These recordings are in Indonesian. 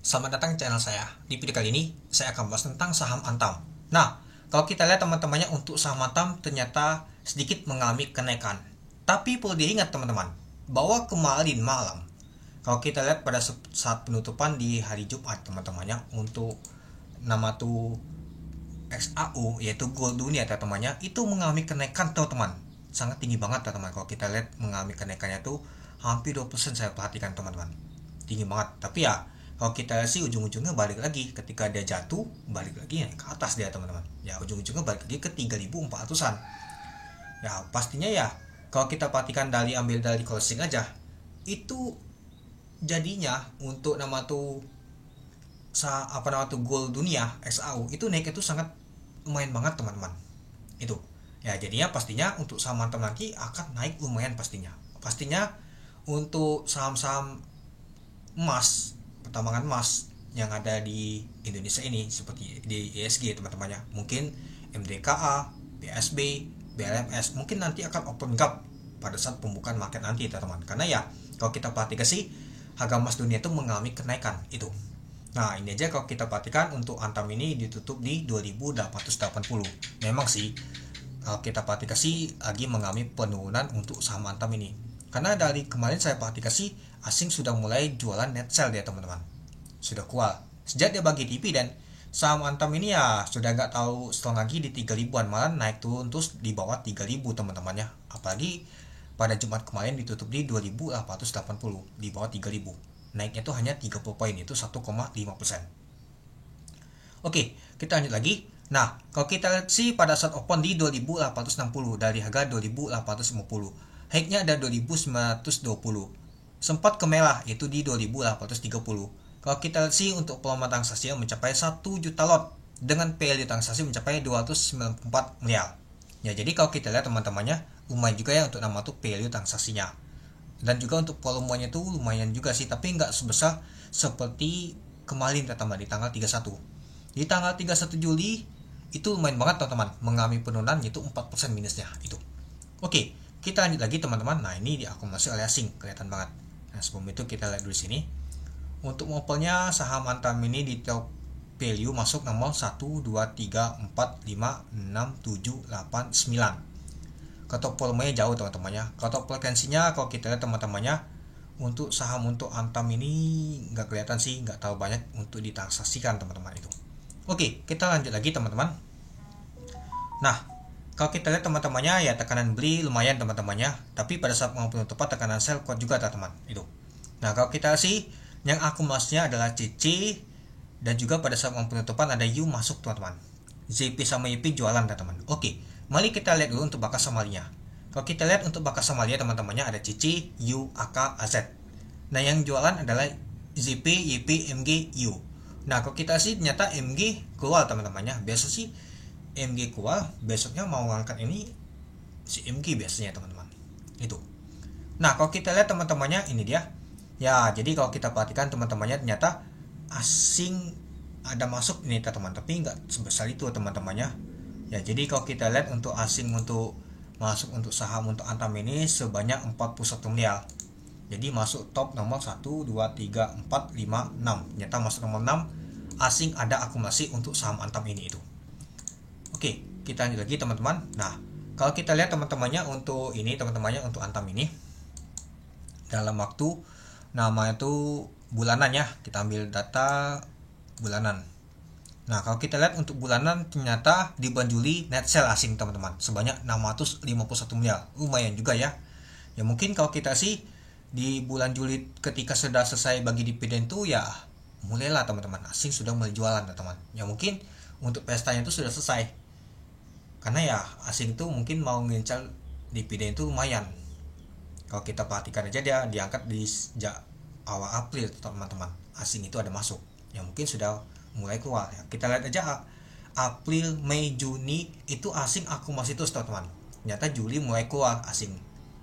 Selamat datang di channel saya. Di video kali ini, saya akan bahas tentang saham Antam. Nah, kalau kita lihat teman-temannya untuk saham Antam ternyata sedikit mengalami kenaikan. Tapi perlu diingat teman-teman, bahwa kemarin malam, kalau kita lihat pada saat penutupan di hari Jumat teman-temannya, untuk nama tuh XAU, yaitu gold dunia teman-temannya, itu mengalami kenaikan teman-teman. Sangat tinggi banget teman-teman. Kalau kita lihat mengalami kenaikannya tuh hampir 2% saya perhatikan teman-teman. Tinggi banget. Tapi ya, kalau kita lihat sih ujung-ujungnya balik lagi ketika dia jatuh, balik lagi ke atas dia teman-teman. Ya ujung-ujungnya balik lagi ke 3.400-an. Ya pastinya ya, kalau kita perhatikan ambil dari closing aja, itu jadinya untuk nama tuh gold dunia XAU itu naik itu sangat lumayan banget teman-teman. Itu. Ya jadinya pastinya untuk saham Antam nanti akan naik lumayan pastinya. Pastinya untuk saham-saham emas, pertambangan emas yang ada di Indonesia ini seperti di ESG teman-temannya, mungkin MDKA, BSB, BLMS mungkin nanti akan open gap pada saat pembukaan market nanti teman-teman. Karena ya kalau kita perhatikan sih harga emas dunia itu mengalami kenaikan itu. Nah ini aja kalau kita perhatikan untuk Antam ini ditutup di 2880. Memang sih kalau kita perhatikan sih lagi mengalami penurunan untuk saham Antam ini. Karena dari kemarin saya perhatikan sih asing sudah mulai jualan net sell dia teman-teman. Sudah kuat. Sejak dia bagi dividen, saham Antam ini ya sudah nggak tahu setelah lagi di 3.000-an, malah naik turun terus di bawah 3.000 teman-temannya. Apalagi pada Jumat kemarin ditutup di 2.880, di bawah 3.000. Naiknya itu hanya 30 poin, itu 1,5%. Oke, kita lanjut lagi. Nah, kalau kita lihat sih pada saat open di 2.860 dari harga 2.850. High-nya ada 2.920. Sempat ke merah itu di 2.830. Kalau kita lihat sih untuk volume transaksi mencapai 1 juta lot dengan value transaksi mencapai 294 miliar. Ya, jadi kalau kita lihat teman-temannya lumayan juga ya untuk nama tuh value transaksinya. Dan juga untuk volumenya tuh lumayan juga sih, tapi nggak sebesar seperti kemarin teman-teman di tanggal 31. Di tanggal 31 Juli itu lumayan banget teman-teman, mengalami penurunan yaitu 4% minusnya itu. Oke, kita lanjut lagi teman-teman. Nah, ini diakumulasi oleh asing, kelihatan banget. Nah, sebelum itu kita lihat dulu sini. Untuk mopelnya saham Antam ini di top value masuk nomor 1, 2, 3, 4, 5, 6, 7, 8, 9. Ketok volumenya jauh teman-temannya. Ketok frekuensinya kalau kita lihat teman-temannya, untuk saham untuk Antam ini nggak kelihatan sih, nggak tahu banyak untuk ditransaksikan teman-teman itu. Oke, kita lanjut lagi teman-teman. Nah, kalau kita lihat teman-temannya ya tekanan beli lumayan teman-temannya, tapi pada saat mau penutupan tekanan sell kuat juga teman-teman itu. Nah, kalau kita sih yang akumulasinya adalah CC dan juga pada saat mau penutupan ada U masuk teman-teman. ZP sama YP jualan teman-teman. Oke, mari kita lihat dulu untuk bakas samalinya. Kalau kita lihat untuk bakas samalia teman-temannya ada CC, U, AK, AZ. Nah, yang jualan adalah ZP, YP, MG, U. Nah, kalau kita sih ternyata MG keluar teman-temannya. Biasa sih MG keluar, besoknya mau ngangkat ini si MG biasanya teman-teman. Itu. Nah, kalau kita lihat teman-temannya ini dia. Ya, jadi kalau kita perhatikan teman-temannya ternyata asing ada masuk ini teman-teman, tapi nggak sebesar itu teman-temannya. Ya, jadi kalau kita lihat untuk asing untuk masuk untuk saham untuk Antam ini sebanyak 41 miliar. Jadi masuk top nomor 1, 2, 3, 4, 5, 6. Ternyata masuk nomor 6 asing ada akumulasi untuk saham Antam ini itu. Oke, kita lanjut lagi teman-teman. Nah, kalau kita lihat teman-temannya untuk ini teman-temannya untuk Antam ini dalam waktu nama itu bulanan ya. Kita ambil data bulanan. Nah, kalau kita lihat untuk bulanan ternyata di bulan Juli net sell asing teman-teman sebanyak 651 miliar. Lumayan juga ya. Ya mungkin kalau kita sih di bulan Juli ketika sudah selesai bagi dividen tuh ya mulailah teman-teman asing sudah mulai jualan teman-teman. Ya mungkin untuk pestanya itu sudah selesai. Karena ya asing tuh mungkin mau ngincar dividen itu lumayan. Kalau kita perhatikan aja dia diangkat di sejak awal April teman-teman. Asing itu ada masuk. Ya mungkin sudah mulai keluar ya. Kita lihat aja April, Mei, Juni itu asing akumulasi terus teman-teman. Ternyata Juli mulai keluar asing.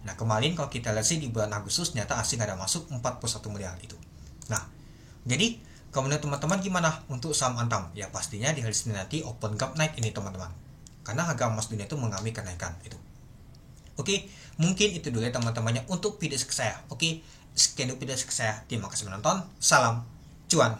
Nah, kemarin kalau kita lihat sih di bulan Agustus ternyata asing ada masuk 41 miliar itu. Nah, jadi kalau menurut teman-teman gimana untuk saham Antam? Ya pastinya di hari Senin nanti open gap naik ini teman-teman. Karena harga emas dunia itu mengalami kenaikan itu. Oke, mungkin itu dulu ya teman-temannya untuk video saya. Oke, sekian dulu video saya. Terima kasih menonton. Salam cuan.